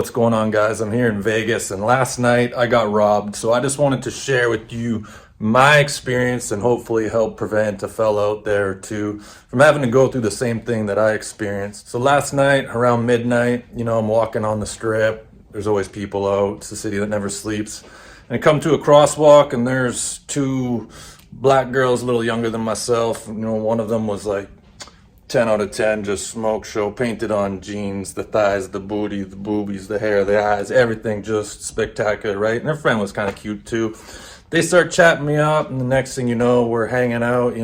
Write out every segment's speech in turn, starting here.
What's going on, guys? I'm here in Vegas, and last night I got robbed, so I just wanted to share with you my experience and hopefully help prevent a fellow out there too from having to go through the same thing that I experienced. So last night around midnight, I'm walking on the strip. There's always people out. It's a city that never sleeps. And I come to a crosswalk, and there's two black girls a little younger than myself. One of them was like 10 out of 10, just smoke show, painted on jeans, the thighs, the booty, the boobies, the hair, the eyes, everything just spectacular, right? And their friend was kind of cute too. They start chatting me up, and the next thing you know, we're hanging out,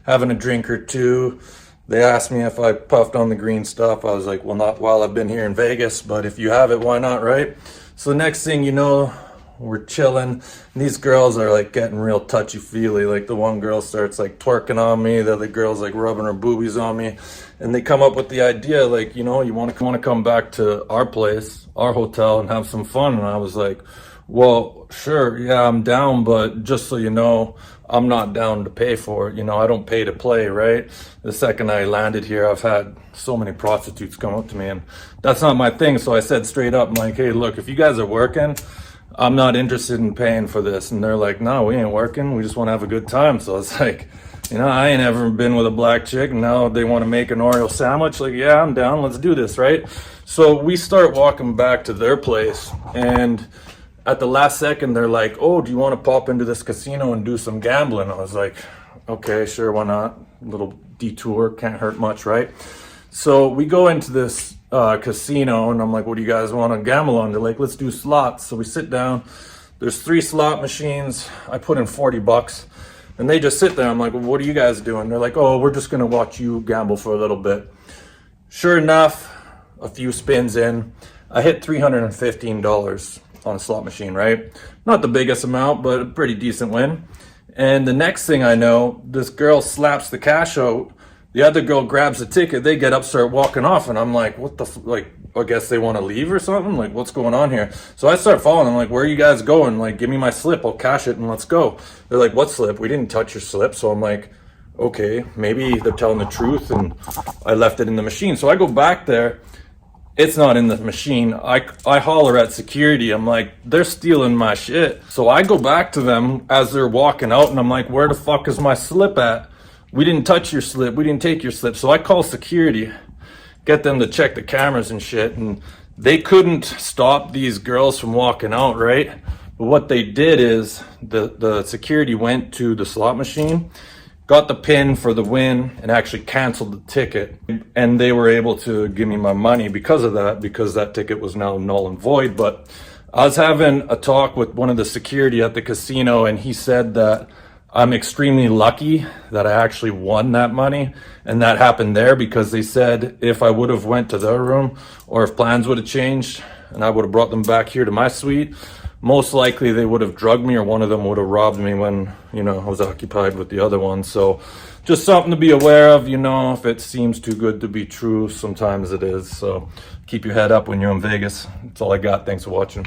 having a drink or two. They asked me if I puffed on the green stuff. I was like, well, not while I've been here in Vegas, but if you have it, why not, right? So the next thing you know, we're chilling, and these girls are like getting real touchy-feely. Like the one girl starts like twerking on me, the other girl's like rubbing her boobies on me, and they come up with the idea like, you want to come back to our place, our hotel, and have some fun. And I was like, well, sure, yeah, I'm down, but just so you know, I'm not down to pay for it. I don't pay to play, right? The second I landed here, I've had so many prostitutes come up to me, and that's not my thing. So I said straight up, I'm like, hey, look, if you guys are working, I'm not interested in paying for this. And they're like, no, we ain't working. We just want to have a good time. So it's like, I ain't ever been with a black chick, and now they want to make an Oreo sandwich. Like, yeah, I'm down. Let's do this, right? So we start walking back to their place, and at the last second, they're like, oh, do you want to pop into this casino and do some gambling? I was like, okay, sure, why not? A little detour, can't hurt much, right? So we go into this casino, and I'm like, what do you guys want to gamble on? They're like, let's do slots. So we sit down. There's 3 slot machines. I put in $40, and they just sit there. I'm like, well, what are you guys doing? They're like, oh, we're just going to watch you gamble for a little bit. Sure enough, a few spins in, I hit $315 on a slot machine, right? Not the biggest amount, but a pretty decent win. And the next thing I know, this girl slaps the cash out. The other girl grabs the ticket. They get up, start walking off, and I'm like, what the I guess they want to leave or something? Like, what's going on here? So I start following. I'm like, where are you guys going? Like, give me my slip. I'll cash it and let's go. They're like, what slip? We didn't touch your slip. So I'm like, okay, maybe they're telling the truth, and I left it in the machine. So I go back there. It's not in the machine. I holler at security. I'm like, they're stealing my shit. So I go back to them as they're walking out, and I'm like, where the fuck is my slip at? We didn't touch your slip. We didn't take your slip. So I call security, get them to check the cameras and shit. And they couldn't stop these girls from walking out, right? But what they did is the security went to the slot machine, got the pin for the win, and actually canceled the ticket. And they were able to give me my money because of that, because that ticket was now null and void. But I was having a talk with one of the security at the casino, and he said that I'm extremely lucky that I actually won that money, and that happened there because they said if I would have went to their room, or if plans would have changed and I would have brought them back here to my suite, most likely they would have drugged me, or one of them would have robbed me when, I was occupied with the other one. So just something to be aware of, if it seems too good to be true, sometimes it is. So keep your head up when you're in Vegas. That's all I got. Thanks for watching.